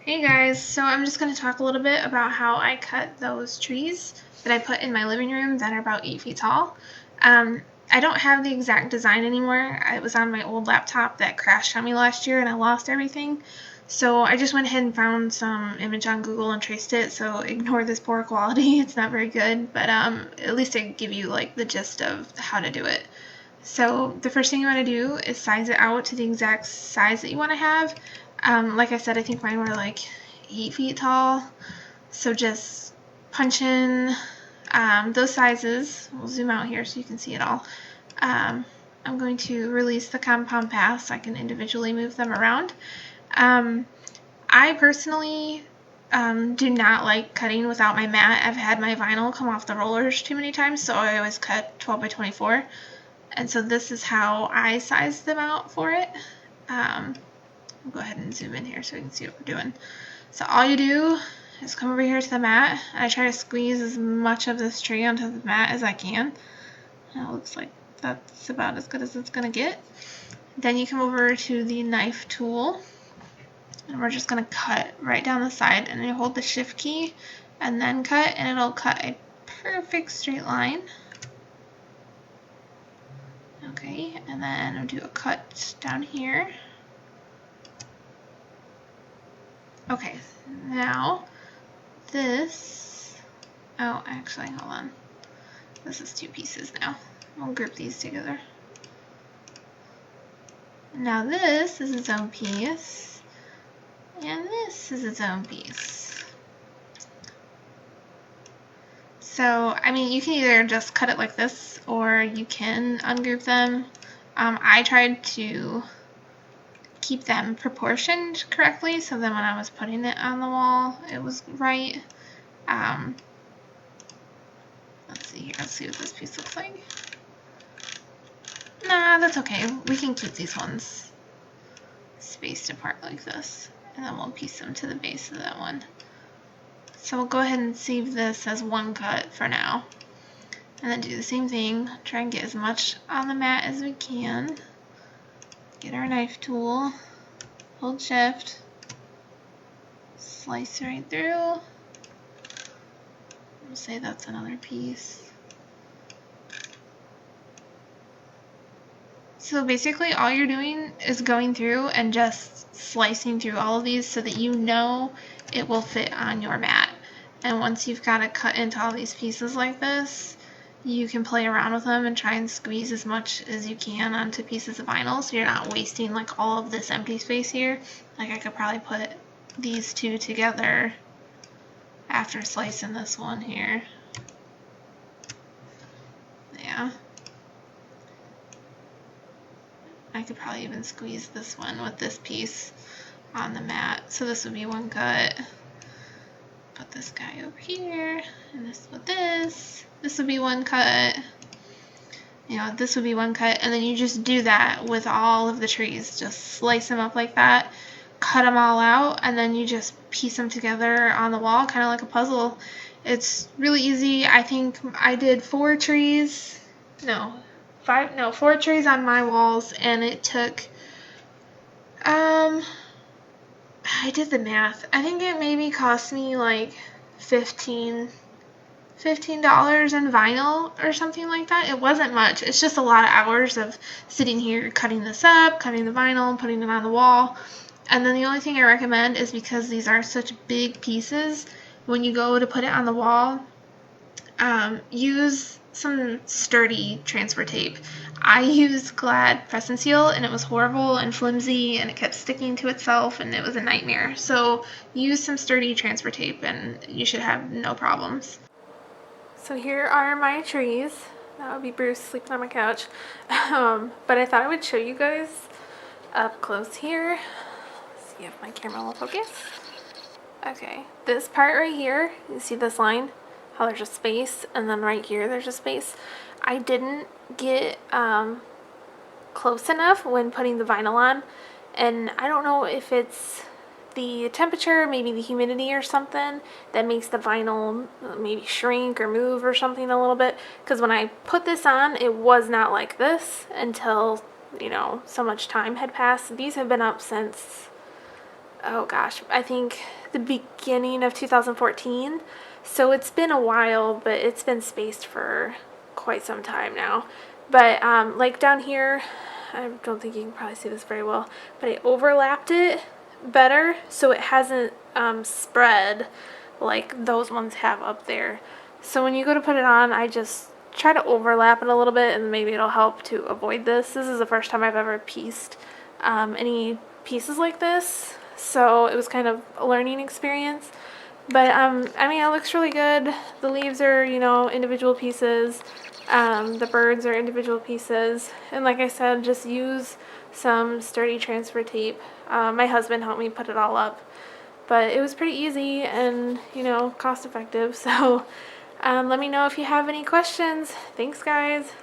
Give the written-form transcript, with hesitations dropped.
Hey guys, so I'm just going to talk a little bit about how I cut those trees that I put in my living room that are about 8 feet tall. I don't have the exact design anymore. It was on my old laptop that crashed on me last year and I lost everything. So I just went ahead and found some image on Google and traced it, so ignore this poor quality. It's not very good, but at least I give you like the gist of how to do it. So the first thing you want to do is size it out to the exact size that you want to have. Like I said, I think mine were like 8 feet tall. So just punch in those sizes. We'll zoom out here so you can see it all. I'm going to release the compound path so I can individually move them around. I personally do not like cutting without my mat. I've had my vinyl come off the rollers too many times, so I always cut 12 by 24. And so this is how I sized them out for it. I'll go ahead and zoom in here so you can see what we're doing. So all you do is come over here to the mat. I try to squeeze as much of this tree onto the mat as I can. And it looks like that's about as good as it's going to get. Then you come over to the knife tool. And we're just going to cut right down the side. And you hold the shift key and then cut. And it'll cut a perfect straight line. Okay, and then I'll do a cut down here. Okay, now this, oh, actually, hold on. This is 2 pieces now. We'll group these together. Now this is its own piece, and this is its own piece. So, I mean, you can either just cut it like this, or you can ungroup them. I tried to keep them proportioned correctly, so then when I was putting it on the wall, it was right. Let's see here. Let's see what this piece looks like. Nah, that's okay. We can keep these ones spaced apart like this, and then we'll piece them to the base of that one. So we'll go ahead and save this as one cut for now. And then do the same thing. Try and get as much on the mat as we can. Get our knife tool. Hold shift. Slice right through. We'll say that's another piece. So basically all you're doing is going through and just slicing through all of these so that you know it will fit on your mat. And once you've got it cut into all these pieces like this, you can play around with them and try and squeeze as much as you can onto pieces of vinyl so you're not wasting like all of this empty space here. Like I could probably put these two together after slicing this one here. Yeah. I could probably even squeeze this one with this piece on the mat. So this would be one cut. Put this guy over here, and this with this. This would be one cut. You know, this would be one cut, and then you just do that with all of the trees. Just slice them up like that, cut them all out, and then you just piece them together on the wall, kind of like a puzzle. It's really easy. I think I did 4 trees. No, 4 trees on my walls, and it took, I did the math. I think it maybe cost me like $15 in vinyl or something like that. It wasn't much. It's just a lot of hours of sitting here cutting this up, cutting the vinyl, putting it on the wall. And then the only thing I recommend is because these are such big pieces, when you go to put it on the wall, use some sturdy transfer tape. I used Glad Press and Seal, and it was horrible and flimsy, and it kept sticking to itself, and it was a nightmare. So use some sturdy transfer tape, and you should have no problems. So here are my trees. That would be Bruce sleeping on my couch. But I thought I would show you guys up close here. Let's see if my camera will focus. Okay, this part right here, you see this line? How there's a space, and then right here there's a space. I didn't get close enough when putting the vinyl on, and I don't know if it's the temperature, maybe the humidity or something that makes the vinyl maybe shrink or move or something a little bit, because when I put this on, it was not like this until, you know, so much time had passed. These have been up since oh gosh, I think the beginning of 2014. So it's been a while, but it's been spaced for quite some time now. But like down here, I don't think you can probably see this very well, but I overlapped it better so it hasn't spread like those ones have up there. So when you go to put it on, I just try to overlap it a little bit, and maybe it'll help to avoid this. This is the first time I've ever pieced any pieces like this, so it was kind of a learning experience. But I mean, it looks really good. The leaves are, you know, individual pieces. The birds are individual pieces. And like I said, just use some sturdy transfer tape. My husband helped me put it all up. But it was pretty easy and, you know, cost effective. So let me know if you have any questions. Thanks, guys.